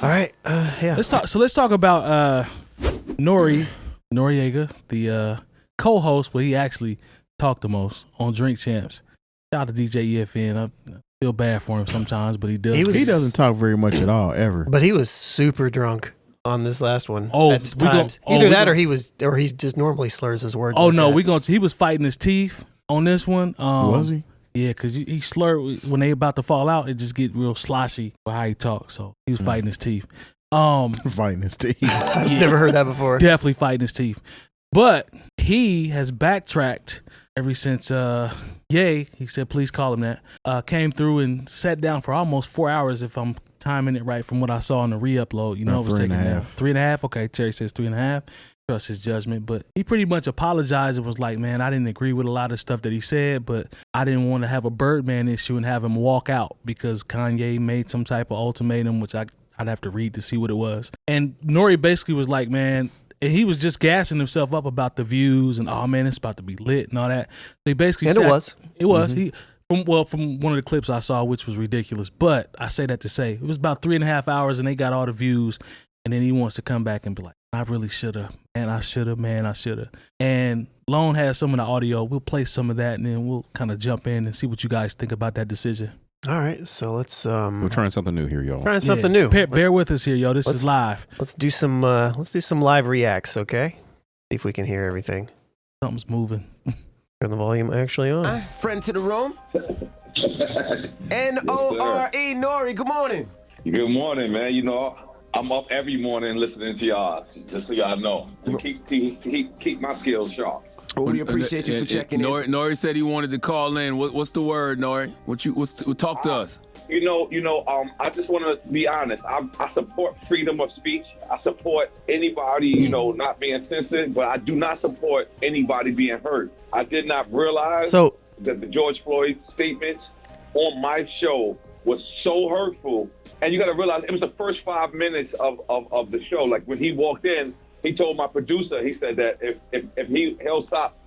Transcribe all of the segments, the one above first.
All right. Yeah. Let's talk. So let's talk about Noriega, the co-host, where he actually talked the most on Drink Champs. Shout out to DJing. I feel bad for him sometimes, but he does. He doesn't talk very much at all, ever. But he was super drunk on this last one. Oh, at times. Either that, or he just normally slurs his words. Oh like no, that. he was fighting his teeth on this one. Was he? Yeah, because he slurred when they about to fall out. It just get real sloshy with how he talks. So he was fighting his teeth. Fighting his teeth. I've never heard that before. Definitely fighting his teeth. But he has backtracked ever since Ye, he said, please call him that, came through and sat down for almost 4 hours, if I'm timing it right from what I saw on the re-upload. You know, it was taking down 3.5. Okay, Terry says 3.5. Trust his judgment. But he pretty much apologized and was like, man, I didn't agree with a lot of stuff that he said, but I didn't want to have a Birdman issue and have him walk out because Kanye made some type of ultimatum, which I'd have to read to see what it was. And Nori basically was like, man, and he was just gassing himself up about the views and, oh man, it's about to be lit and all that. So he basically said, it was. From one of the clips I saw, which was ridiculous. But I say that to say it was about 3.5 hours and they got all the views. And then he wants to come back and be like, I really should have, man, I should have. And Lone has some of the audio. We'll play some of that and then we'll kind of jump in and see what you guys think about that decision. All right, so let's we're trying something new here, y'all. Trying something new. Bear with us here, yo. This is live. Let's do some live reacts, okay? See if we can hear everything. Something's moving. Turn the volume actually on. Friend to the room. N-O-R-E, Nori, good morning. Good morning, man. You know, I'm up every morning listening to y'all, just so y'all know. To keep my skills sharp. Well, we appreciate you for checking in. Nori said he wanted to call in. What's the word, Nori? Talk to us. I just want to be honest. I support freedom of speech. I support anybody, not being censored, but I do not support anybody being hurt. I did not realize that the George Floyd statements on my show was so hurtful. And you got to realize it was the first 5 minutes of the show. Like when he walked in, he told my producer, he said that if he'll stop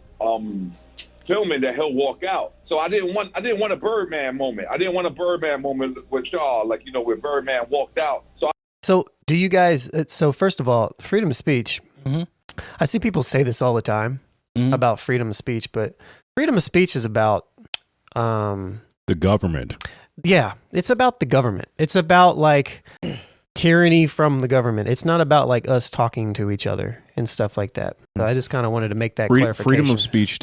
filming, that he'll walk out. So I didn't want a Birdman moment. I didn't want a Birdman moment with y'all, like where Birdman walked out. So do you guys? So first of all, freedom of speech. Mm-hmm. I see people say this all the time about freedom of speech, but freedom of speech is about the government. Yeah, it's about the government. It's about like tyranny from the government. It's not about like us talking to each other and stuff like that. So I just kind of wanted to make that clarification. Freedom of speech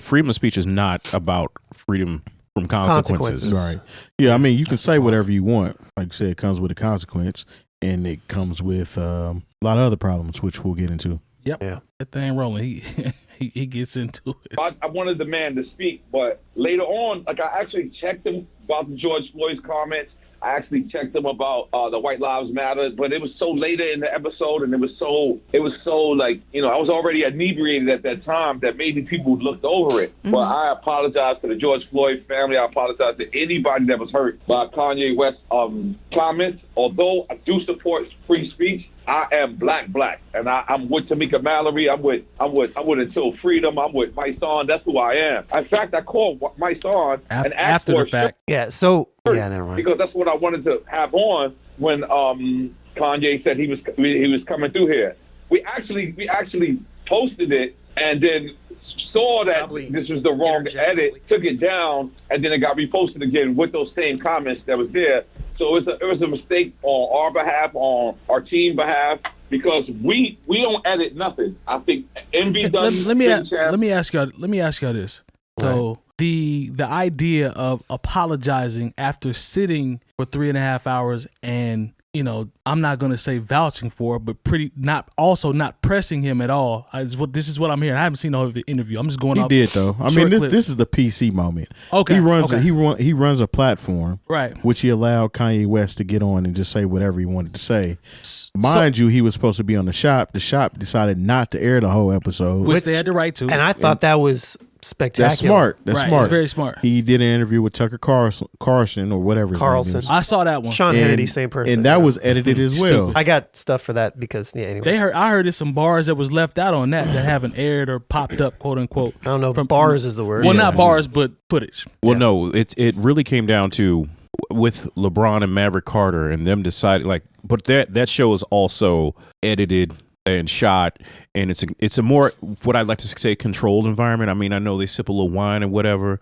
freedom of speech is not about freedom from consequences. Right. Yeah, I mean, you can say whatever you want. Like you said, it comes with a consequence, and it comes with a lot of other problems, which we'll get into. Yep. Yeah. That thing rolling. He gets into it. I wanted the man to speak, but later on, like I actually checked him about the George Floyd's comments. I actually checked him about the White Lives Matter, but it was so later in the episode, and it was so like, I was already inebriated at that time that maybe people looked over it. But I apologize to the George Floyd family. I apologize to anybody that was hurt by Kanye West's comments. Although I do support free speech, I am black, and I'm with Tamika Mallory. I'm with Until Freedom. I'm with my son. That's who I am. In fact, I called my son and asked after for the fact. Yeah. So never mind. Because that's what I wanted to have on when Kanye said he was coming through here. We actually posted it and then saw that this was the wrong edit, took it down, and then it got reposted again with those same comments that was there. So it was a mistake on our behalf, on our team behalf, because we don't edit nothing. I think Envy does. Let me ask y'all this. So the idea of apologizing after sitting for 3.5 hours and I'm not going to say vouching for, but not pressing him at all. This is what I'm hearing. I haven't seen the interview. I'm just going off. He did though. I mean, this is the PC moment. Okay. He runs a platform, right, which he allowed Kanye West to get on and just say whatever he wanted to say. Mind you, he was supposed to be on the shop. The shop decided not to air the whole episode, which they had the right to. And I thought that was spectacular. That's smart. It's very smart. He did an interview with Tucker Carlson or whatever his name is. I saw that one. Sean Hannity, same person. And that was edited as well. I got stuff for that because anyways. I heard there's some bars that was left out on that haven't aired or popped up, quote unquote. I don't know. Bars is the word. Well, not bars, but footage. Well, no, it really came down to with LeBron and Maverick Carter and them deciding but that show is also edited and shot, and it's a more, what I'd like to say, controlled environment. I mean, I know they sip a little wine and whatever,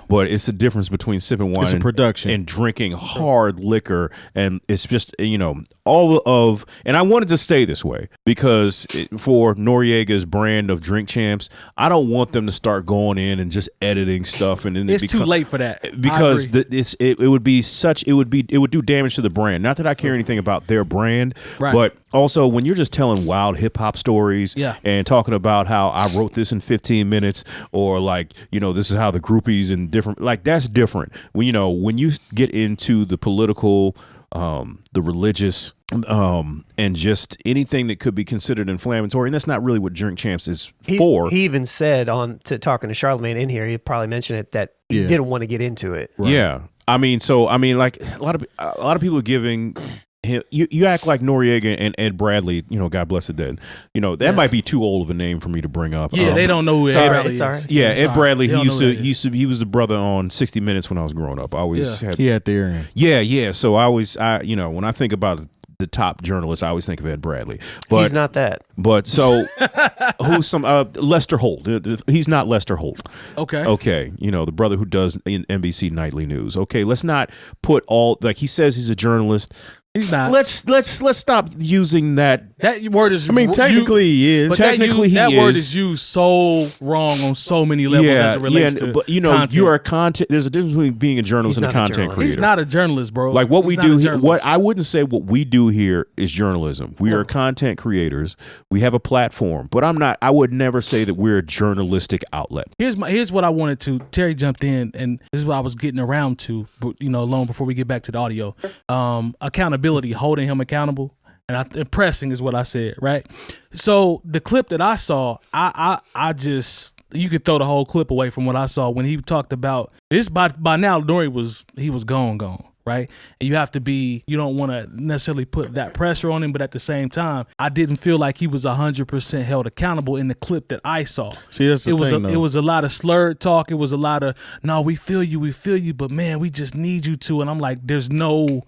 but it's the difference between sipping wine and drinking hard liquor, and it's just, and I wanted to stay this way because for Noriega's brand of Drink Champs, I don't want them to start going in and just editing stuff, and then it's too late for that, because it would do damage to the brand. Not that I care anything about their brand, but also when you're just telling wild hip hop stories and talking about how I wrote this in 15 minutes, or this is how the groupies and different, that's different. When you get into the political, the religious, and just anything that could be considered inflammatory, and that's not really what Drink Champs is for. He even said talking to Charlemagne in here, he probably mentioned it, that he didn't want to get into it. Right. Yeah, I mean, like a lot of people are giving him. You act like Noriega and Ed Bradley. God bless the dead. That might be too old of a name for me to bring up. Yeah, they don't know who Ed Bradley is. Yeah, Ed Bradley. He was the brother on 60 Minutes when I was growing up. I always had there. Yeah. So I always, when I think about the top journalist, I always think of Ed Bradley. But he's not that. But so who's Lester Holt? He's not Lester Holt. Okay. The brother who does NBC Nightly News. Okay, let's not put all, he says he's a journalist. He's not. Let's stop using that. That word is. I mean, technically he is. But that word is used so wrong on so many levels as it relates to but content. You are a content. There's a difference between being a journalist and a content creator. He's not a journalist, bro. Like what we do here, I wouldn't say what we do here is journalism. We are content creators. We have a platform, but I would never say that we're a journalistic outlet. Here's what I wanted to. Terry jumped in, and this is what I was getting around to. Long before we get back to the audio, accountability, holding him accountable. And pressing is what I said, right? So the clip that I saw, I just, you could throw the whole clip away from what I saw when he talked about this. By now, Nori was gone, right? And you don't want to necessarily put that pressure on him, but at the same time, I didn't feel like he was 100% held accountable in the clip that I saw. See, that's the thing, it was a lot of slurred talk. It was a lot of, no, we feel you, but man, we just need you to. And I'm like, there's no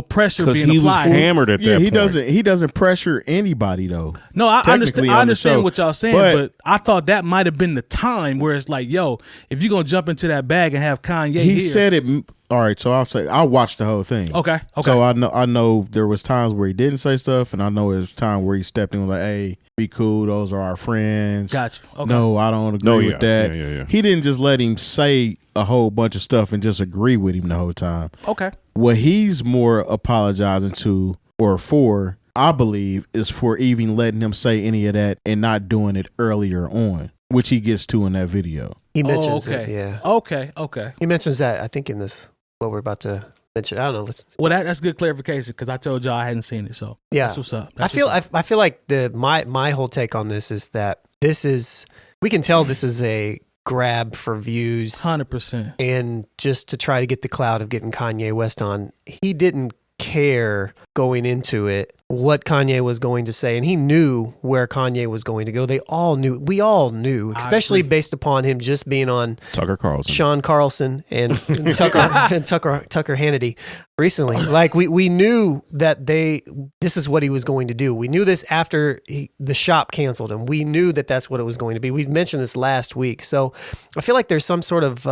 pressure being applied. He was hammered at that point. He doesn't pressure anybody though. No, I understand what y'all saying, but I thought that might have been the time where it's like, yo, if you're gonna jump into that bag and have Kanye, he said it. All right, so I'll watch the whole thing. Okay. So I know there was times where he didn't say stuff, and I know there was time where he stepped in and was like, "Hey, be cool. Those are our friends." Gotcha. Okay. No, I don't agree with that. Yeah. He didn't just let him say a whole bunch of stuff and just agree with him the whole time. Okay. What he's more apologizing to or for, I believe, is for even letting him say any of that and not doing it earlier on, which he gets to in that video. He mentions it, yeah. Okay. He mentions that, I think, in this, what we're about to mention. I don't know. Well, that's good clarification because I told y'all I hadn't seen it. So that's what's up. I feel like my whole take on this is that we can tell this is a grab for views, 100%, and just to try to get the clout of getting Kanye West on. He didn't care going into it what Kanye was going to say, and he knew where Kanye was going to go. We all knew, especially based upon him just being on Tucker Carlson, Sean Carlson, and Tucker Hannity recently. Like we knew that this is what he was going to do. We knew this after the shop canceled him. We knew that that's what it was going to be. We mentioned this last week. So I feel like there's some sort of,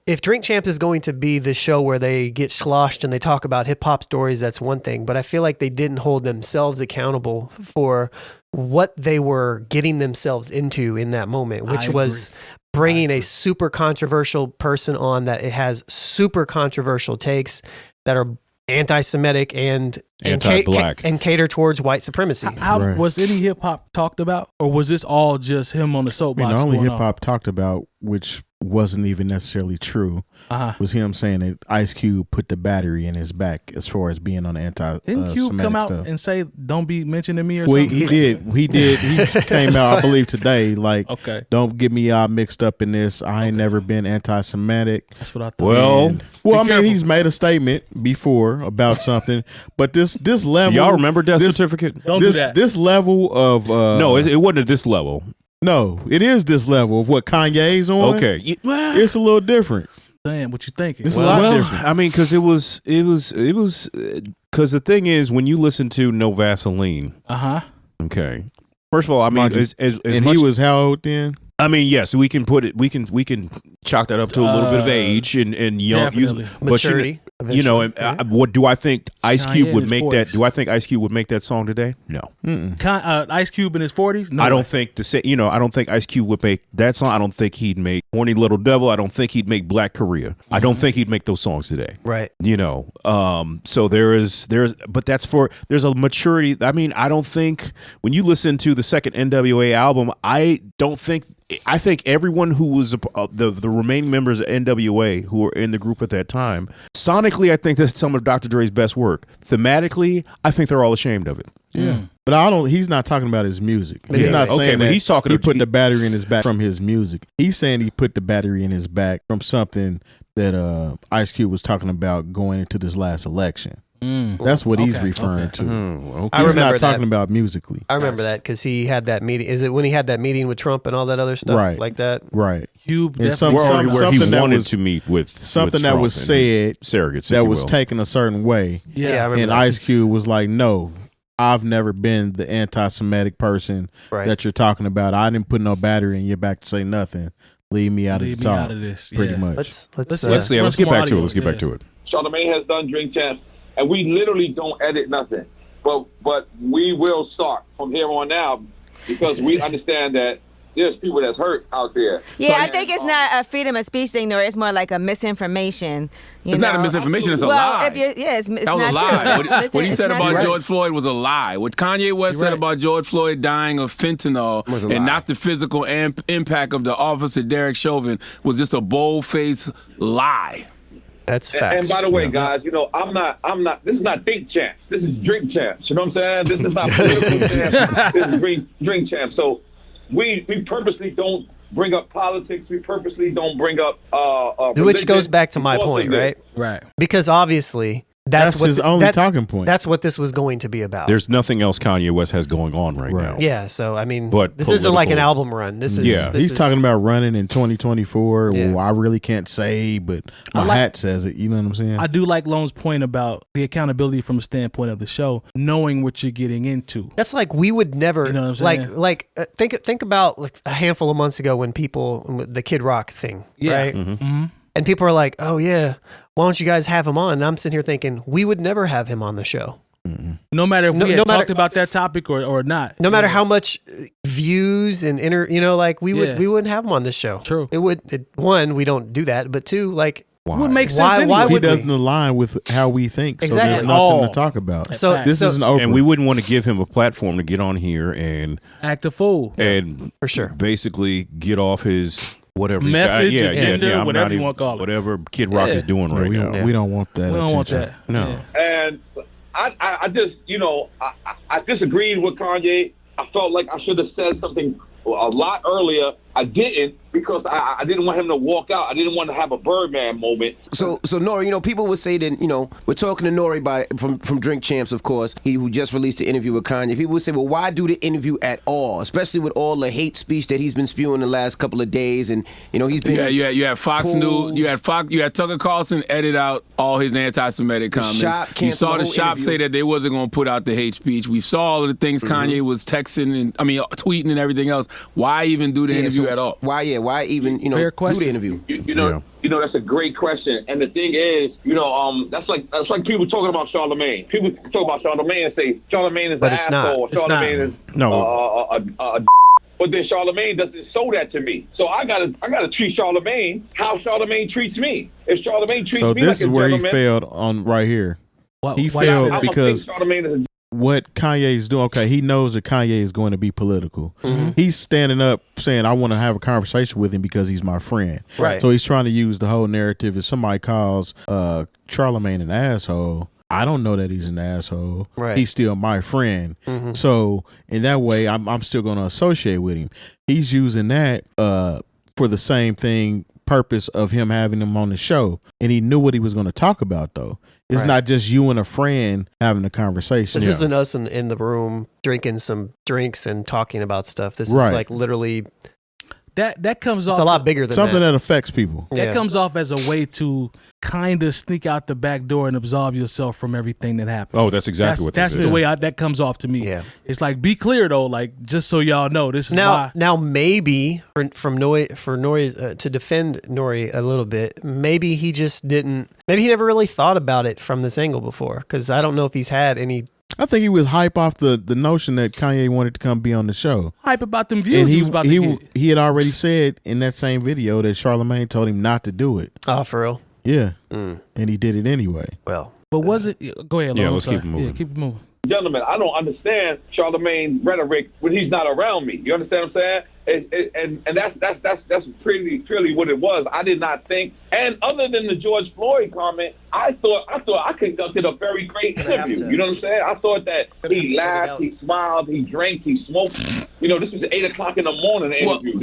if Drink Champs is going to be the show where they get sloshed and they talk about hip hop stories, that's one thing. But I feel like they didn't hold themselves accountable for what they were getting themselves into in that moment, which was bringing a super controversial person on that it has super controversial takes that are anti-Semitic and anti-black and cater towards white supremacy. Was any hip hop talked about, or was this all just him on the soapbox? The only hip hop talked about, which wasn't even necessarily true, was him saying that Ice Cube put the battery in his back as far as being on the Didn't Cube come out and say, "Don't be mentioning me" or something? He did. He came out, I believe, today. Like, don't get me all mixed up in this. I ain't never been anti-Semitic. That's what I thought. Well, I mean, he's made a statement before about something, but this level. Y'all remember Death Certificate? Don't do that. This level of no, it wasn't at this level. No, it is this level of what Kanye's on. Okay, it's a little different. saying, what you thinking. It's a lot different. I mean, because because the thing is, when you listen to No Vaseline, okay. First of all, I mean, as and much, he was how old then? I mean, yes, we can put it. We can chalk that up to a little bit of age and young maturity. You know, and what do I think Ice Cube would make 40s. that? Do I think Ice Cube would make that song today? No. Ice Cube in his 40s? No, I don't think I don't think Ice Cube would make that song. I don't think he'd make Horny Little Devil. I don't think he'd make Black Korea. I don't think he'd make those songs today. Right. You know, so there's but there's a maturity. I mean, I don't think when you listen to the second NWA album, I think everyone who was the remaining members of NWA who were in the group at that time, sonically, I think that's some of Dr. Dre's best work. Thematically, I think they're all ashamed of it. Yeah. But he's not talking about his music. He's not saying that he's talking he put the battery in his back from his music. He's saying he put the battery in his back from something that Ice Cube was talking about going into this last election. That's what he's referring to. He's not talking about musically. I remember that because he had that meeting. Is it when he had that meeting with Trump and all that other stuff like that? Right. Cube and where he wanted to meet with something that Trump was said surrogates that was taken a certain way. Yeah, I remember and that. Ice Cube was like, "No, I've never been the anti-Semitic person that you're talking about. I didn't put no battery in your back to say nothing. Leave me out of the talk." Pretty much. Let's get back to it. Let's get back to it. Charlamagne has done Drink Champs, and we literally don't edit nothing. But we will start from here on out because we understand that there's people that's hurt out there. Yeah, I think it's not a freedom of speech thing, nor it's more like a misinformation. It's not a misinformation, it's a lie. It's that was not a lie. true. What he said about true. George Floyd was a lie. What Kanye West said about George Floyd dying of fentanyl and not the physical impact of the officer Derek Chauvin was just a bold-faced lie. That's facts. And by the way, guys, you know, I'm not, this is not Think Champs. This is Drink Champs. You know what I'm saying? This is not political champs. This is drink Champs. So we purposely don't bring up politics. We purposely don't bring up which goes back to my point, right? Right. Because obviously that's what his only talking point. That's what this was going to be about. There's nothing else Kanye West has going on right now. Yeah, so I mean, But this isn't like an album run. This is he's talking about running in 2024. Yeah. Well, I really can't say, but my hat says it. You know what I'm saying? I do like Lone's point about the accountability from a standpoint of the show, knowing what you're getting into. That's like we would never, You know what I'm saying? think about like a handful of months ago when the Kid Rock thing, right? Mm-hmm. And people are like, "Oh yeah, why don't you guys have him on?" And I'm sitting here thinking, we would never have him on the show. No matter if we had talked about that topic or not. No matter how much views and we wouldn't have him on this show. True. One, we don't do that, but two, like would make sense anyway. Why he would doesn't align with how we think. So Exactly. there's nothing to talk about. So this isn't Oprah. And we wouldn't want to give him a platform to get on here and act a fool. And for sure, basically get off his whatever message, agenda, whatever you want to call it. Whatever Kid Rock is doing right now. We don't want that. We don't want that. No. And I just, I disagreed with Kanye. I felt like I should have said something a lot earlier. I didn't because I didn't want him to walk out. I didn't want to have a Birdman moment. So NORE, people would say that, we're talking to NORE from Drink Champs, of course, who just released the interview with Kanye. People would say, well, why do the interview at all? Especially with all the hate speech that he's been spewing the last couple of days, and he's been. You had Fox News. You had Tucker Carlson edit out all his anti-Semitic comments. You saw the shop say that they wasn't going to put out the hate speech. We saw all of the things Kanye was texting and tweeting and everything else. Why even do the interview at all? Why even do the interview? That's a great question. And the thing is, that's like people talking about Charlamagne. People talk about Charlamagne and say Charlamagne is an asshole. Charlamagne is but then Charlamagne doesn't show that to me. So I gotta treat Charlamagne how Charlamagne treats me. If Charlamagne treats me like a gentleman, this is where he failed on right here. He failed because what Kanye is doing, okay, he knows that Kanye is going to be political. Mm-hmm. He's standing up saying, I want to have a conversation with him because he's my friend. Right. So he's trying to use the whole narrative. If somebody calls Charlamagne an asshole, I don't know that he's an asshole. Right. He's still my friend. Mm-hmm. So in that way, I'm still going to associate with him. He's using that for the same purpose of him having him on the show. And he knew what he was going to talk about, though. It's not just you and a friend having a conversation. This isn't us in the room drinking some drinks and talking about stuff. This is like literally that comes off. It's a lot bigger than something that. that affects people. That comes off as a way to kind of sneak out the back door and absolve yourself from everything that happened. Oh, that's exactly what this that's is. the way that comes off to me. Yeah. It's like, be clear though, like just so y'all know, this is why. Now maybe for Nore to defend Nore a little bit, maybe he just didn't. Maybe he never really thought about it from this angle before, because I don't know if he's had any. I think he was hype off the notion that Kanye wanted to come be on the show. Hype about them views And he was about to get. he had already said in that same video that Charlamagne told him not to do it. Oh, for real? Yeah. And he did it anyway. Well, But was it? Go ahead, Yeah, Lon, let's sorry. keep it moving. Yeah, keep it moving. Gentlemen, I don't understand Charlamagne's rhetoric when he's not around me. You understand what I'm saying? And that's pretty what it was. I did not think. And other than the George Floyd comment, I thought I conducted a very great interview. You know what I'm saying? I thought that he laughed, he smiled, he drank, he smoked. You know, this was 8 o'clock in the morning interview.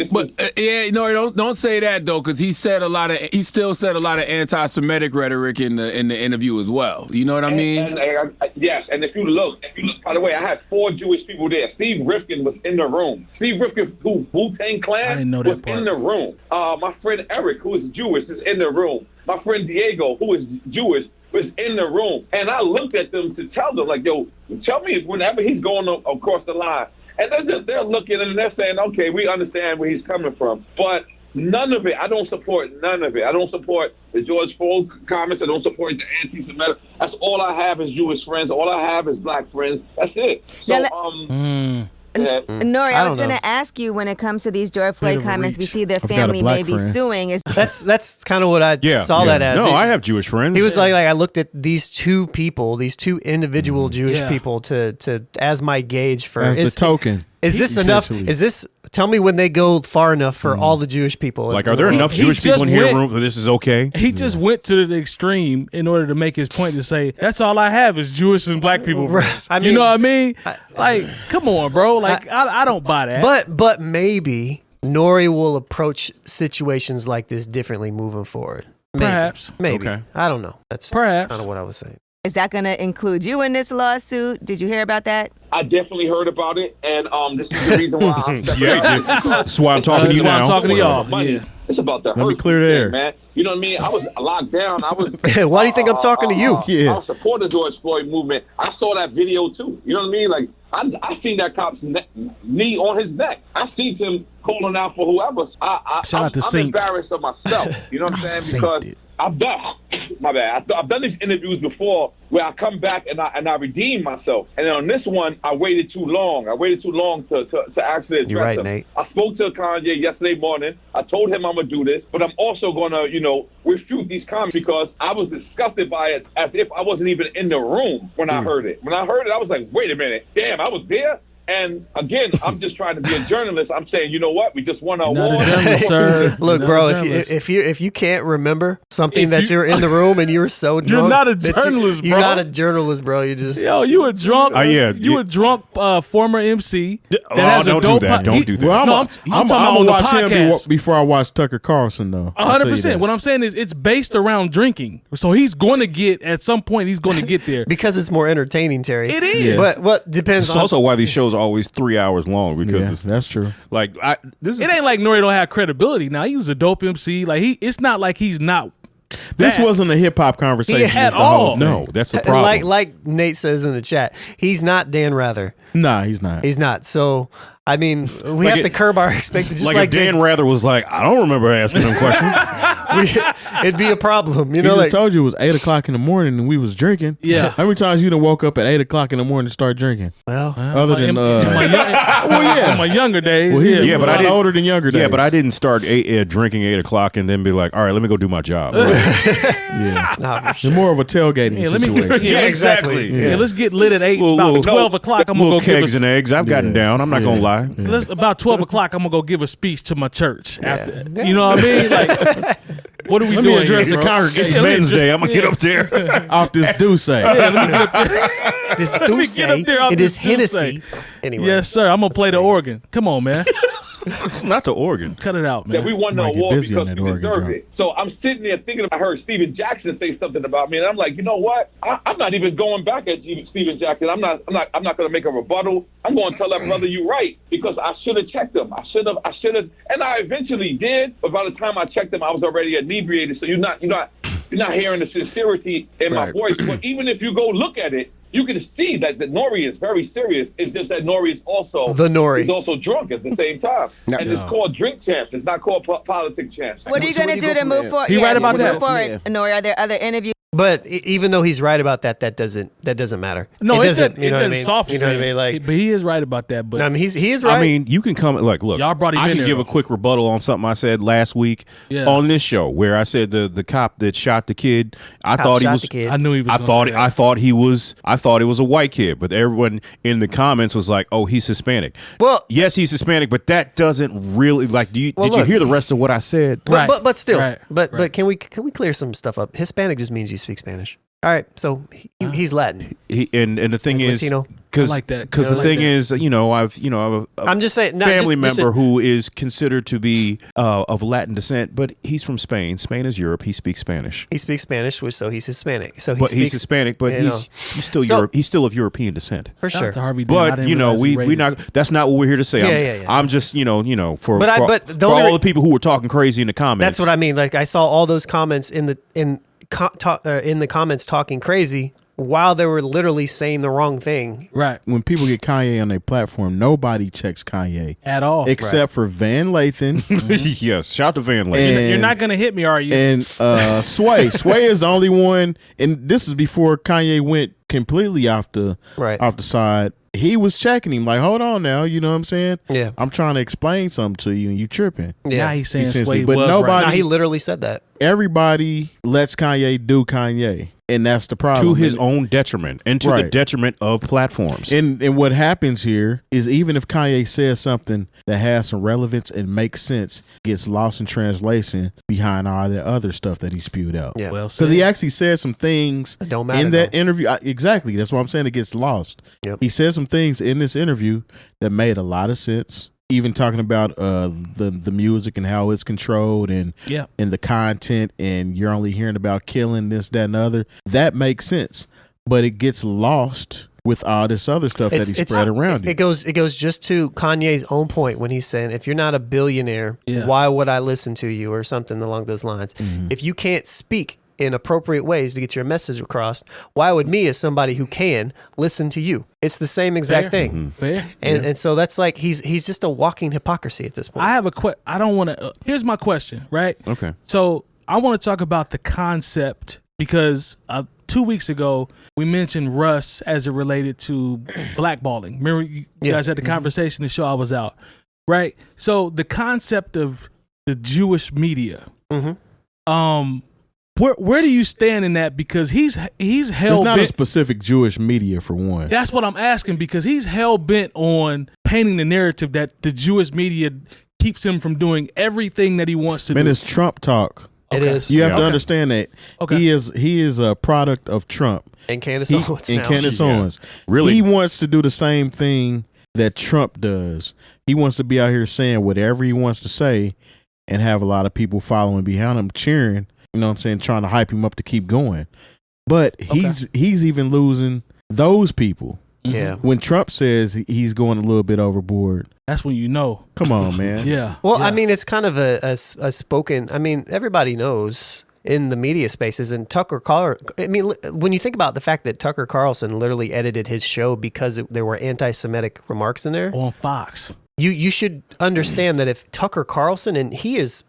Don't say that though, because he still said a lot of anti-Semitic rhetoric in the interview as well. You know what I mean? Yes, and if you look, by the way, I had 4 Jewish people there. Steve Rifkin was in the room. Steve Rifkin, who Wu-Tang Clan, I didn't know that was part. in the room. My friend Eric, who is Jewish, is in the room. My friend Diego, who is Jewish, was in the room. And I looked at them to tell them, like, yo, tell me whenever he's going across the line. And they're looking and they're saying, okay, we understand where he's coming from. But none of it, I don't support none of it. I don't support the George Floyd comments. I don't support the anti-Semitic. That's all I have is Jewish friends. All I have is black friends. That's it. So, Nore, I was going to ask you, when it comes to these George Floyd comments, we see their family may be suing. That's kind of what I saw that as. No, I have Jewish friends. He was like I looked at these two people, these two individual Jewish people to as my gauge for as the token. Is this enough? Is this? Tell me when they go far enough for all the Jewish people. Like, are there enough Jewish people in here room that this is okay? He just went to the extreme in order to make his point to say, that's all I have is Jewish and black people. I mean, you know what I mean? Like, come on, bro. Like, I don't buy that. But maybe Nore will approach situations like this differently moving forward. Maybe. Perhaps. Maybe. Okay. I don't know. That's perhaps kind of what I was saying. Is that going to include you in this lawsuit? Did you hear about that? I definitely heard about it, and this is the reason why I'm That's why I'm talking to you now. I'm talking to y'all. Yeah. It's about the Let me clear the air, man. You know what I mean? I was locked down. I was. Why do you think I'm talking to you? I was supporting the George Floyd movement. I saw that video too. You know what I mean? Like I seen that cop's knee on his neck. I seen him calling out for whoever. I'm embarrassed of myself. You know what I'm saying? Because I've done. My bad. I've done these interviews before where I come back and I redeem myself. And on this one, I waited too long. I waited too long to actually address You're right, him. Nate. I spoke to Kanye yesterday morning. I told him I'm gonna do this, but I'm also gonna, refute these comments because I was disgusted by it as if I wasn't even in the room when I heard it. When I heard it, I was like, wait a minute, damn, I was there. And again, I'm just trying to be a journalist. I'm saying, you know what? We just won our award. Not a journalist, sir. Look, bro, if you can't remember something that you're in the room and you're so drunk, you're not a journalist, bro. You're not a journalist, bro. You just you a drunk. You a drunk former MC. Don't do that. Don't do that. Well, I'm gonna watch him before I watch Tucker Carlson, though. 100%. What I'm saying is, it's based around drinking. So he's going to get at some point. He's going to get there because it's more entertaining, Terry. It is, but what depends. It's also why these shows are always 3 hours long because that's true. Like it ain't like Nore don't have credibility. Now he was a dope MC. Like it's not like he's not. This wasn't a hip hop conversation at all. No, that's the problem. Like Nate says in the chat, he's not Dan Rather. Nah, he's not. He's not. So I mean, we have to curb our expectations. Like if Dan Rather was like, I don't remember asking him questions. It'd be a problem. You know, just told you it was 8 o'clock in the morning and we was drinking. Yeah. How many times you done woke up at 8 o'clock in the morning to start drinking? Well, other than in my younger days. Well, but I didn't older than younger days. Yeah, but I didn't start drinking 8 o'clock and then be like, all right, let me go do my job. It's more of a tailgating situation. Yeah, exactly. Yeah, let's get lit at 8. About 12 o'clock, I'm gonna go give 𝐾𝐁𝐿𝐷𝐿 and eggs. I've gotten down. I'm not gonna lie. About 12 o'clock, I'm gonna go give a speech to my church. After, you know what I mean? Like, what are we doing? Let me address here, the bro? congregation. It's Men's Day. I'm gonna get up there off this Douce. Let me get up there. This Douce. It is Hennessy. Anyway, yes, sir. I'm gonna play the organ. Come on, man. Not the organ. Cut it out, man. That we won the Might get award busy on because that we organ deserve joint. it. So I'm sitting there thinking, I heard Steven Jackson say something about me, and I'm like, you know what? I'm not even going back at Steven Jackson. I'm not going to make a rebuttal. I'm going to tell that brother you right, because I should have checked him. I should have, and I eventually did. But by the time I checked him, I was already inebriated. So you're not hearing the sincerity in my voice. But even if you go look at it, you can see that the NORE is very serious. It's just that NORE is also NORE. He's also drunk at the same time, and it's called Drink Champs. It's not called Politic Champs. What are you going to do to move forward? He right about that. Move forward, NORE. Are there other interviews? But even though he's right about that, that doesn't matter. No, it doesn't. You know what I mean? You know what I mean? Like, but he is right about that. But I mean, he is right. I mean, you can come look. Y'all brought him I in can there, give a though. quick rebuttal on something I said last week on this show, where I said the cop that shot the kid. I thought he was. I knew he was. I thought he was a white kid, but everyone in the comments was like, "Oh, he's Hispanic." Well, yes, he's Hispanic, but that doesn't really like. Did you hear the rest of what I said? Right. But still, Right. But can we clear some stuff up? Hispanic just means you speak Spanish. All right, so he's Latin. And the thing He's is, Latino. because I like that. because the thing is, I've I'm just saying, not family just member who is considered to be of Latin descent, but he's from Spain. Spain is Europe. He speaks Spanish. He speaks Spanish, so he's Hispanic. So He's Hispanic, but he's still he's still of European descent. For sure. But we not. That's not what we're here to say. Yeah. I'm just for But all the people who were talking crazy in the comments. That's what I mean. Like, I saw all those comments in the comments talking crazy while they were literally saying the wrong thing. Right. When people get Kanye on their platform, nobody checks Kanye At all. except for Van Lathan. Yes, shout out to Van Lathan. You're not gonna hit me, are you? And Sway. Sway is the only one, and this is before Kanye went completely off the side. He was checking him, like, hold on now, you know what I'm saying? Yeah. I'm trying to explain something to you, and you tripping. Yeah. Now he's saying Essentially, Sway but was nobody- right. He literally said that. Everybody lets Kanye do Kanye, and that's the problem. To his own detriment and to the detriment of platforms. And what happens here is, even if Kanye says something that has some relevance and makes sense, gets lost in translation behind all the other stuff that he spewed out. Yeah. Well, Because he actually said some things don't matter, in that interview. Exactly. That's why I'm saying it gets lost. Yep. He said some things in this interview that made a lot of sense. Even talking about the music and how it's controlled and the content, and you're only hearing about killing this, that, and the other. That makes sense, but it gets lost with all this other stuff that he spread around. It goes just to Kanye's own point when he's saying, if you're not a billionaire, why would I listen to you, or something along those lines. If you can't speak in appropriate ways to get your message across, why would me, as somebody who can, listen to you? It's the same exact thing. Fair. And so that's like, he's just a walking hypocrisy at this point. I have I don't want to. Here's my question, right? Okay. So I want to talk about the concept, because 2 weeks ago we mentioned Russ as it related to blackballing. Remember, you guys had the conversation the show I was out, right? So the concept of the Jewish media. Where do you stand in that? Because he's hell There's not bent. a specific Jewish media, for one. That's what I'm asking, because he's hell bent on painting the narrative that the Jewish media keeps him from doing everything that he wants to do. Man, it's Trump talk. It is. You have to understand that he is a product of Trump and Candace Owens. And Candace Owens. Really, he wants to do the same thing that Trump does. He wants to be out here saying whatever he wants to say, and have a lot of people following behind him, cheering. You know what I'm saying? Trying to hype him up to keep going. But he's even losing those people. Yeah. When Trump says he's going a little bit overboard, that's when you know. Come on, man. Yeah. Well, I mean, it's kind of a spoken. I mean, everybody knows in the media spaces, and Tucker Carlson. I mean, when you think about the fact that Tucker Carlson literally edited his show because there were anti-Semitic remarks in there on Fox, you should understand that if Tucker Carlson, and he is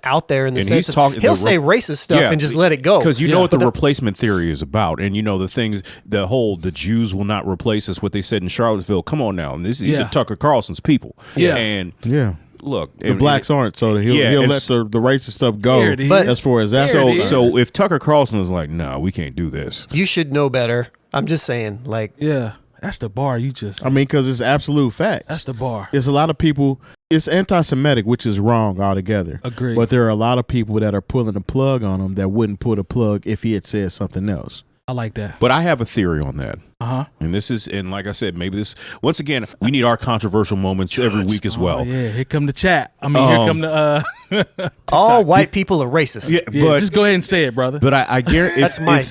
out there in the sense he'll say racist stuff and just let it go, because you know what the replacement theory is about, and you know the Jews will not replace us. What they said in Charlottesville. Come on now, and these are Tucker Carlson's people. Look, the blacks aren't, so he'll let the racist stuff go. But as far as that, so if Tucker Carlson is like, no, we can't do this, you should know better. I'm just saying, like, that's the bar. I mean, because it's absolute facts. That's the bar. There's a lot of people. It's anti-Semitic, which is wrong altogether. Agreed. But there are a lot of people that are pulling a plug on him that wouldn't pull a plug if he had said something else. I like that. But I have a theory on that. And this is, and like I said, maybe this, once again, we need our controversial moments every week as well. Yeah, here come the chat. I mean, here come the all white people are racist. Yeah, but just go ahead and say it, brother. But I guarantee that's my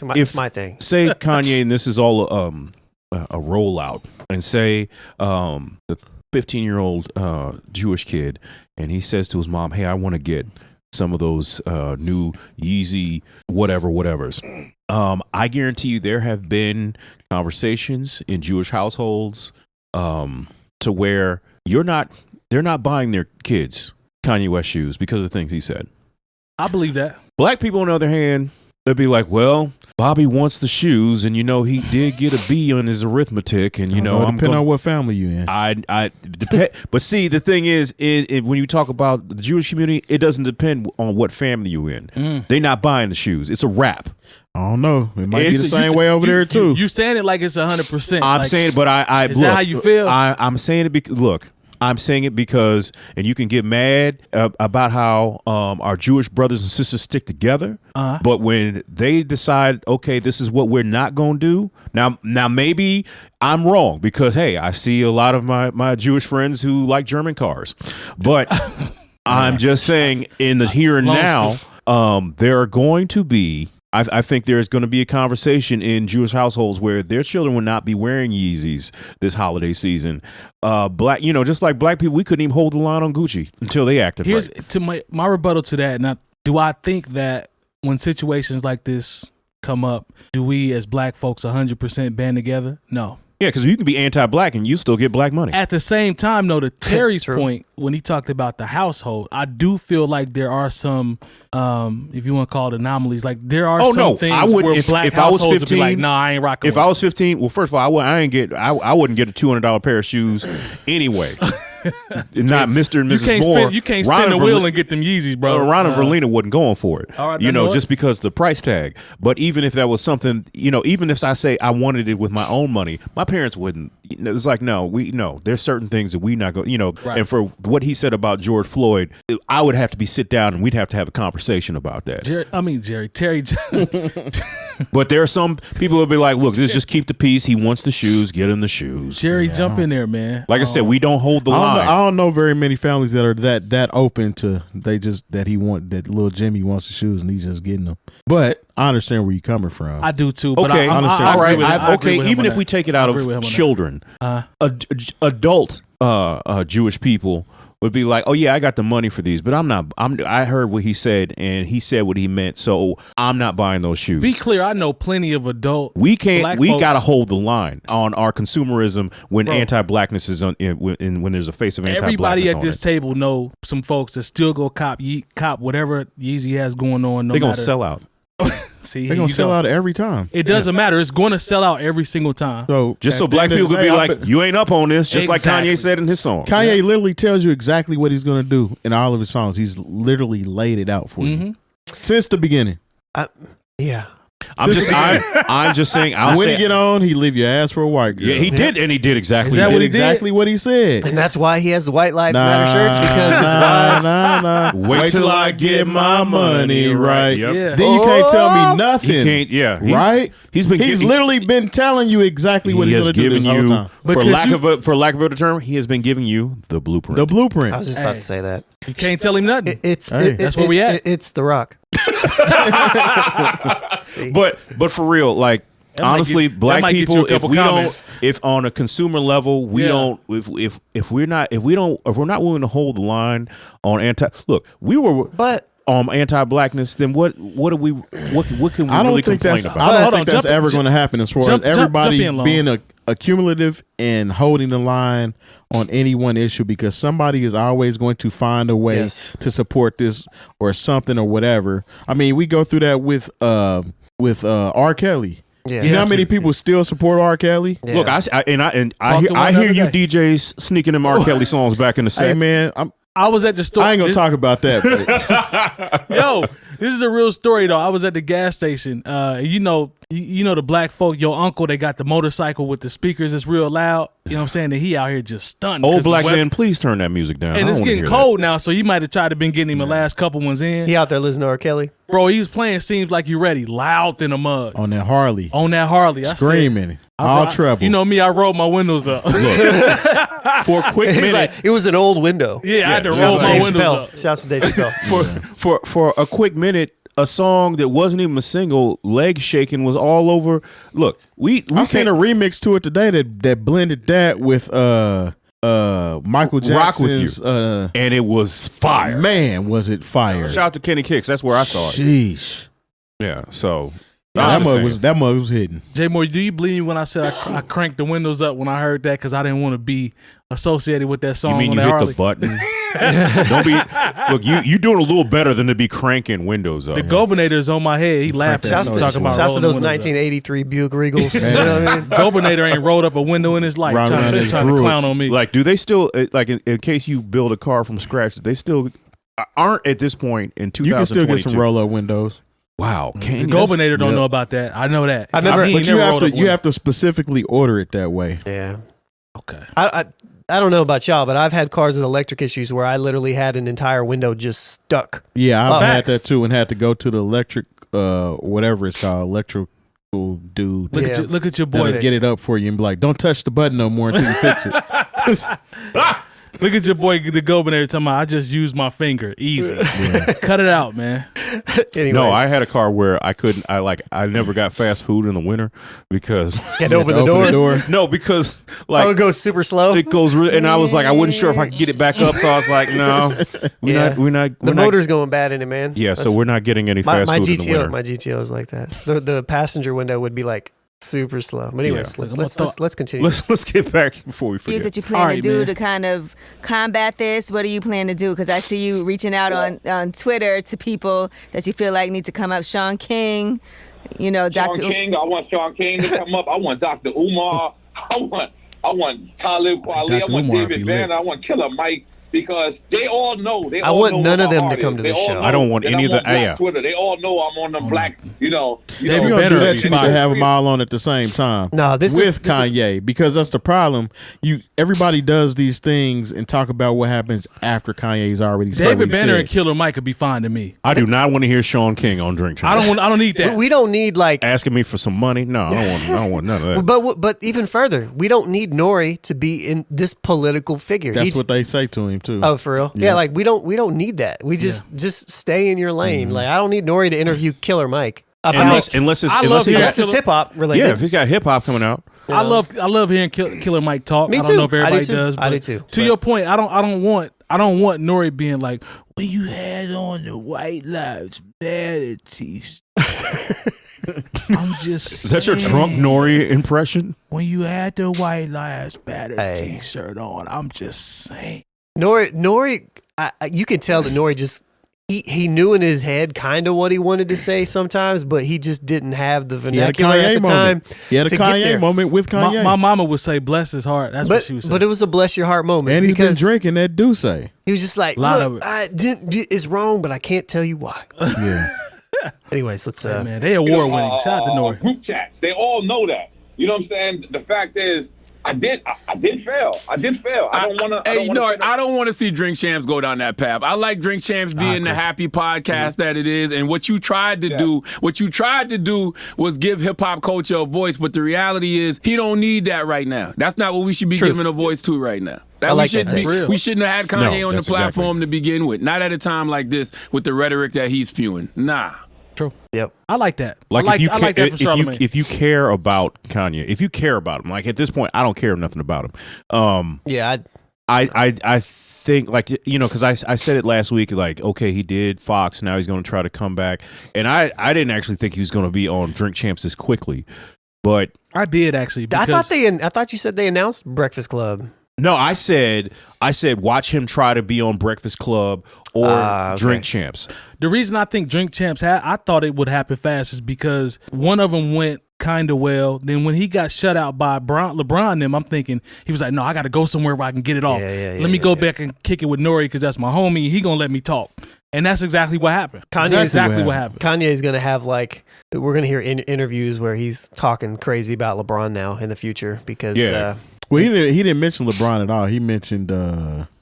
thing. Say Kanye, and this is all a rollout, and say the 15-year-old Jewish kid, and he says to his mom, "Hey, I want to get some of those new Yeezy whatevers." I guarantee you there have been conversations in Jewish households to where they're not buying their kids Kanye West shoes because of the things he said. I believe that. Black people, on the other hand, they'd be like, well, Bobby wants the shoes, and he did get a B on his arithmetic, and I'm depending on what family you in. But see, the thing is, when you talk about the Jewish community, it doesn't depend on what family you in. They're not buying the shoes. It's a wrap. I don't know. It might be the same way over there too. You saying it like it's 100%. I'm saying it, but I is that how you feel? I'm saying it because look. I'm saying it because, and you can get mad about how our Jewish brothers and sisters stick together, but when they decide, okay, this is what we're not going to do, now maybe I'm wrong because, hey, I see a lot of my Jewish friends who like German cars, but I'm just saying in the here and now, there are going to be, I think there's going to be a conversation in Jewish households where their children will not be wearing Yeezys this holiday season. Just like black people, we couldn't even hold the line on Gucci until they acted right. To my rebuttal to that. Now, do I think that when situations like this come up, do we as black folks 100% band together? No. Yeah, because you can be anti-black and you still get black money. At the same time, though, to Terry's point, when he talked about the household, I do feel like there are some, if you want to call it anomalies, like there are some things where black households would be like, nah, I ain't rocking with it. If I was 15, well, first of all, I wouldn't get a $200 pair of shoes anyway. Not Mr. and Mrs. Moore. You can't spin the wheel and get them Yeezys, bro. Ron and Verlina wasn't going for it. All right, just because of the price tag. But even if that was something, even if I say I wanted it with my own money, my parents wouldn't. It's like, no, there's certain things that we not go, right. And for what he said about George Floyd, I would have to sit down and we'd have to have a conversation about that. Terry. But there are some people who will be like, look, just keep the peace. He wants the shoes. Get him the shoes. Jerry, jump in there, man. Like I said, we don't hold the line. I don't know very many families that are that open to that little Jimmy wants the shoes and he's just getting them. But I understand where you're coming from. I do too. But okay, I understand. All right. Okay, even if we take it out of children, adult Jewish people would be like, oh yeah, I got the money for these, but I heard what he said and he said what he meant, so I'm not buying those shoes. Be clear, I know plenty of adult we got to hold the line on our consumerism when anti-blackness is when there's a face of anti-blackness. Everybody at this table know some folks that still go cop whatever Yeezy has going on. They're going to sell out. See, they're going to sell out every time. It doesn't matter. It's going to sell out every single time. So just so black people could be like, you ain't up on this, just like Kanye said in his song. Kanye literally tells you exactly what he's going to do in all of his songs. He's literally laid it out for you since the beginning. Yeah. I'm just saying. When he get on, he leave your ass for a white girl. Yeah, he did, and he did exactly. Is that what he did? Exactly what he said, and that's why he has the White Lives Matter shirts because it's why. Wait till I get my money right. Yep. Yeah. Then you can't tell me nothing. He can't. Yeah, right. He's literally been telling you exactly what he's going to do this whole time. For lack of a better term, he has been giving you the blueprint. The blueprint. I was just about to say that. You can't tell him nothing. That's where we at. It's The Rock. But for real, like honestly, black people, if on a consumer level, we don't, if we're not willing to hold the line on anti-blackness, then what can we really complain about? I don't think that's ever going to happen as far as everybody being accumulative and holding the line on any one issue, because somebody is always going to find a way to support this or something or whatever. I mean, we go through that with R. Kelly. Yeah. You know how many people still support R. Kelly? Yeah. Look, I hear you DJs sneaking them R. Kelly songs back in the set. Hey man, I was at the store. I ain't gonna talk about that. But. Yo, this is a real story though. I was at the gas station. You know the black folk, your uncle, they got the motorcycle with the speakers that's real loud. You know what I'm saying? That he out here just stunning. Old black man, please turn that music down. And it's getting cold now, so he might have tried to been getting him the last couple ones in. He out there listening to R. Kelly. Bro, he was playing Seems Like You Ready, loud in a mug. On that Harley. I screaming. All trouble. You know me, I rolled my windows up. For a quick minute, it was an old window. Yeah, I had to roll my windows up. Shouts to Dave Chappelle. for a quick minute, a song that wasn't even a single, Leg Shaking, was all over. Look, we seen a remix to it today that blended that with Michael Jackson's and it was fire. Man, was it fire. Shout out to �KENNY that's where I saw it. Sheesh. Yeah, so that mug was hidden. J Moore, do you believe me when I said I cranked the windows up when I heard that because I didn't want to be associated with that song? You mean you hit the button? Don't be. Look, you doing a little better than to be cranking windows up. The 𝗀𝗡𝗏nator's on my head. He laughed at me talking about. Shouts to those 1983 Buick Regals. You know what I mean? 𝗀𝗡nator ain't rolled up a window in his life trying to clown on me. Like, do they still like in case you build a car from scratch? They still aren't at this point in 2022. You can still get some roll-up windows. Wow, the 𝗀𝗡nator don't know about that. I know that. I remember, but you have to specifically order it that way. Yeah. Okay. I don't know about y'all, but I've had cars with electric issues where I literally had an entire window just stuck. Yeah, I've had that too, and had to go to the electric, whatever it's called, electrical dude. Look at your boy. Get it up for you and be like, don't touch the button no more until you fix it. Look at your boy, the 𝗀𝗡nator, talking about, I just used my finger. Easy. Yeah. Cut it out, man. Anyways. No, I had a car where I couldn't. I never got fast food in the winter because can't open the door. No, because like it goes super slow. It goes, and I was like, I wasn't sure if I could get it back up, so I was like, no, we're not. The motor's going bad in it, man. Yeah, so we're not getting any fast food in the winter. My GTO is like that. The passenger window would be like super slow. But anyways, let's continue. Let's get back before we forget. Things that you plan to do to kind of combat this. What do you plan to do? Because I see you reaching out on Twitter to people that you feel like need to come up. Shaun King, Dr. King. I want Shaun King to come up. I want Dr. Umar. I want 𝗀𝗡𝗏 𝗀𝗡. I want David Banner. I want Killer Mike. Because they all know. I want none of them to come to this show. I don't want any of the Twitter. They all know I'm on the black. If you're gonna do that, you need to have them all on at the same time. No, this with Kanye, because that's the problem. Everybody does these things and talk about what happens after Kanye's already said. David Banner and Killer Mike could be fine to me. I do not want to hear Shaun King on Drink Champs. I don't need that. We don't need like asking me for some money. No, I don't want none of that. But even further, we don't need NORE to be in this political figure. That's what they say to him too. Oh, for real? Yeah, like we don't need that. We just stay in your lane. Like I don't need NORE to interview Killer Mike. Unless it's hip hop related. Yeah, if he's got hip hop coming out. I love hearing Killer Mike talk. Me too. I don't know if everybody does. I do too. To your point, I don't want NORE being like, when you had on the White Lives Matter t-shirt. I'm just Is that your drunk NORE impression? When you had the White Lives Matter t-shirt on, I'm just saying. NORE, you can tell that NORE just he knew in his head kind of what he wanted to say sometimes, but he just didn't have the vernacular at the time. He had a Kanye moment with Kanye. My mama would say, "Bless his heart." That's what she would say. But it was a bless your heart moment, and he's been drinking that 𝗀𝗃. He was just like, "Look, it's wrong, but I can't tell you why." Yeah. Anyways, let's man, they award winning. Shout out to NORE. Group chats, they all know that. You know what I'm saying? The fact is, I did fail. I don't want to see Drink Champs go down that path. I like Drink Champs being the happy podcast that it is. And what you tried to do was give hip hop culture a voice. But the reality is, he don't need that right now. That's not what we should be giving a voice to right now. We shouldn't have had Kanye on the platform to begin with. Not at a time like this with the rhetoric that he's spewing. Nah. True. Yep. I like that. Like I like that for Charlamagne. If you care about Kanye, if you care about him, like at this point, I don't care nothing about him. Yeah. I think because I said it last week, like, okay, he did Fox, now he's going to try to come back, and I didn't actually think he was going to be on Drink Champs this quickly, but I did actually. I thought you said they announced Breakfast Club. No, I said watch him try to be on Breakfast Club or Drink Champs. The reason I think Drink Champs I thought it would happen fast is because one of them went kind of well. Then when he got shut out by LeBron and them, I'm thinking he was like, no, I got to go somewhere where I can get it off. Let me go back and kick it with NORE because that's my homie. He gonna let me talk. And that's exactly what happened. That's exactly what happened. Kanye's going to have we're going to hear interviews where he's talking crazy about LeBron now in the future because well, he didn't mention LeBron at all. He mentioned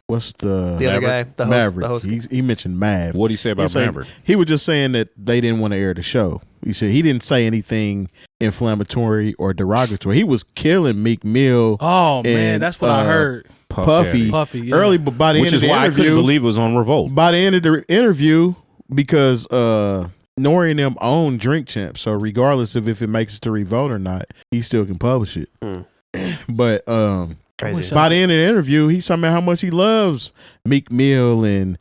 what's the other guy, the host. He mentioned Mav. What did he say about Maverick? He was just saying that they didn't want to air the show. He said he didn't say anything inflammatory or derogatory. He was killing Meek Mill. Oh man, that's what I heard. Puffy, yeah. early, but by the Which end is of the why I interview, couldn't believe it was on Revolt. by the end of the interview, because NORE and them own Drink Champs, so regardless of if it makes it to Revolt or not, he still can publish it. But Crazy. by the end of the interview, he's talking about how much he loves Meek Mill and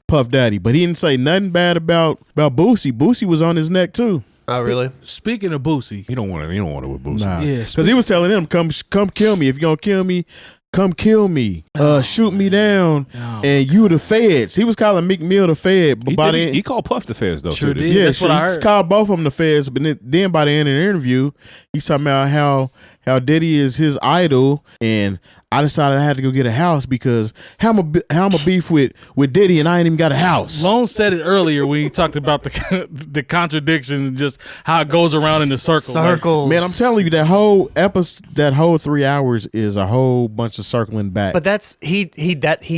Puff Daddy, but he didn't say nothing bad about Boosie. Boosie was on his neck too. Oh, really? Speaking of Boosie, You don't want to with Boosie. Nah, Yeah, because he was telling him, "Come kill me. If you're gonna kill me, come kill me. Shoot me down, and you the feds." He was calling Meek Mill the Fed, but by the end, He called Puff the feds though. Sure too, did. he? yeah, That's what I he's heard. called both of them the feds. But then by the end of the interview, he's talking about how Diddy is his idol, and I decided I had to go get a house because how I'm a beef with Diddy and I ain't even got a house. Lone said it earlier when he talked about the contradictions and just how it goes around in the circle. Circles. Man, I'm telling you, that whole episode, that whole 3 hours is a whole bunch of circling back. But that's he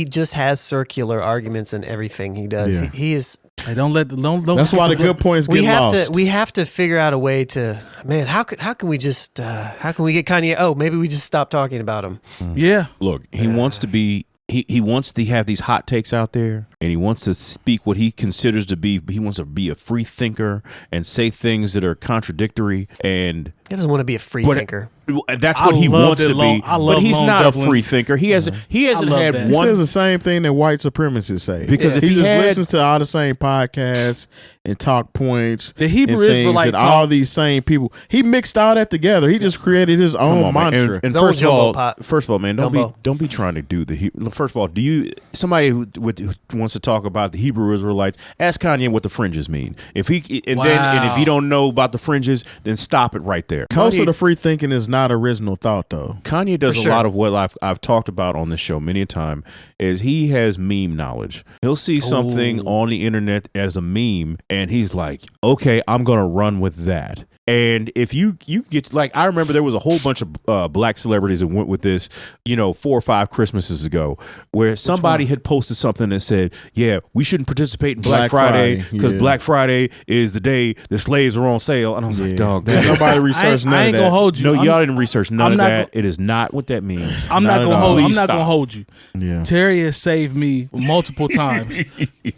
just has circular arguments in everything he does. Yeah. He is. Hey, don't That's why the good points get We have lost. we have to figure out a way to, man. How can we just how can we get Kanye? Oh, maybe we just stop talking about him. Yeah. Look, he wants to be. He wants to have these hot takes out there, and he wants to speak what he considers to be. He wants to be a free thinker and say things that are contradictory. And He doesn't want to be a free thinker. That's what he wants to be. But he's not a free thinker. He hasn't I love had that. He one. says the same thing that white supremacists say. Because if he he just had- listens to all the same podcasts and talk points, The Hebrew and things, Israelite and all these same people. He mixed all that together. He just created his own Come on, man. mantra. And Zone first of jumbo all, pot. man, Gumbo. don't be trying to do the. First of all, somebody who wants to talk about the Hebrew Israelites, ask Kanye what the fringes mean. If he and if you don't know about the fringes, then stop it right there. Most Kanye- of the free thinking is not original thought, though. Kanye does For a sure. lot of what I've talked about on this show many a time. Is he has meme knowledge. He'll see something on the internet as a meme, and he's like, "Okay, I'm gonna run with that." And if you get, like, I remember there was a whole bunch of black celebrities that went with this, 4 or 5 Christmases ago, where somebody had posted something that said, "Yeah, we shouldn't participate in Black Friday because yeah. Black Friday is the day the slaves are on sale." And I was like, "Dog, Nobody researched none I of ain't that. gonna hold you. no, y'all didn't research none I'm of not that. It is not what that means." I'm not Not gonna at hold. all. I'm Please not gonna stop. hold you. Yeah. Terry has saved me multiple times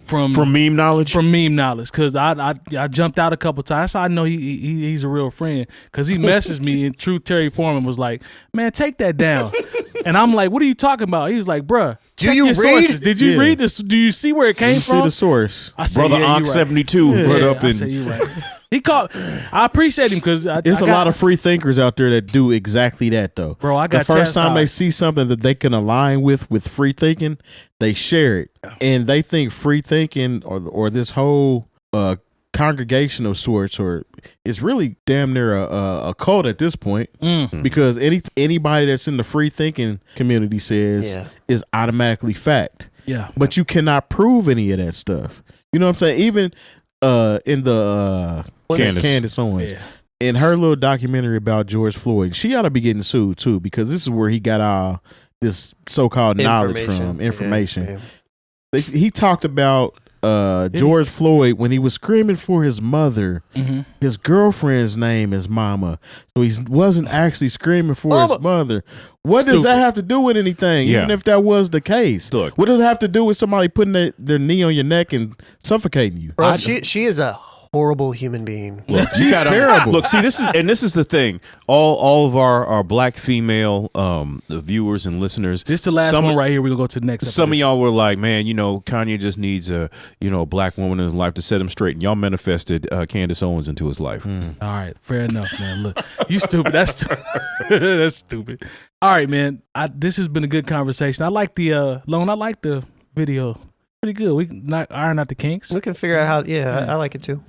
from From meme knowledge? From meme knowledge, because I jumped out a couple times. That's how I know he's a real friend, because he messaged me in true Terry form and was like, "Man, take that down." And I'm like, "What are you talking about?" He's like, "Bruh, check you your read? sources. Did you Yeah. read this? Do you see where it came You see from?" the source. I said, Brother "Yeah, Onk you right." 72 brought up I in said, "You right." He called. I appreciate him because It's a lot of free thinkers out there that do exactly that, though. Bro, I got the first time they chastised. see something that they can align with free thinking, they share it, and they think free thinking or this whole congregation of sorts, or it's really damn near a cult at this point, because anybody that's in the free thinking community says is automatically fact. Yeah. But you cannot prove any of that stuff. You know what I'm saying? Even in the Candace Owens. Yeah. In her little documentary about George Floyd, she ought to be getting sued too, because this is where he got all this so-called knowledge from, information. Yeah. He talked about George Floyd when he was screaming for his mother. His girlfriend's name is Mama, so he wasn't actually screaming for his mother. What does that have to do with anything? Yeah. Even if that was the case, Look. what does it have to do with somebody putting their knee on your neck and suffocating you? Bro, she is a horrible human being. Look, She's terrible. Look, see, this is the thing. All of our black female viewers and listeners. This is the last one right here. We're gonna go to the next. Some of y'all were like, "Man, Kanye just needs a black woman in his life to set him straight," and y'all manifested Candace Owens into his life. All right, fair enough, man. Look, you stupid. That's stupid. That's stupid. All right, man. This has been a good conversation. I like the Lone. I like the video. Pretty good. We can iron out the kinks. We can figure out how. Yeah, I like it too.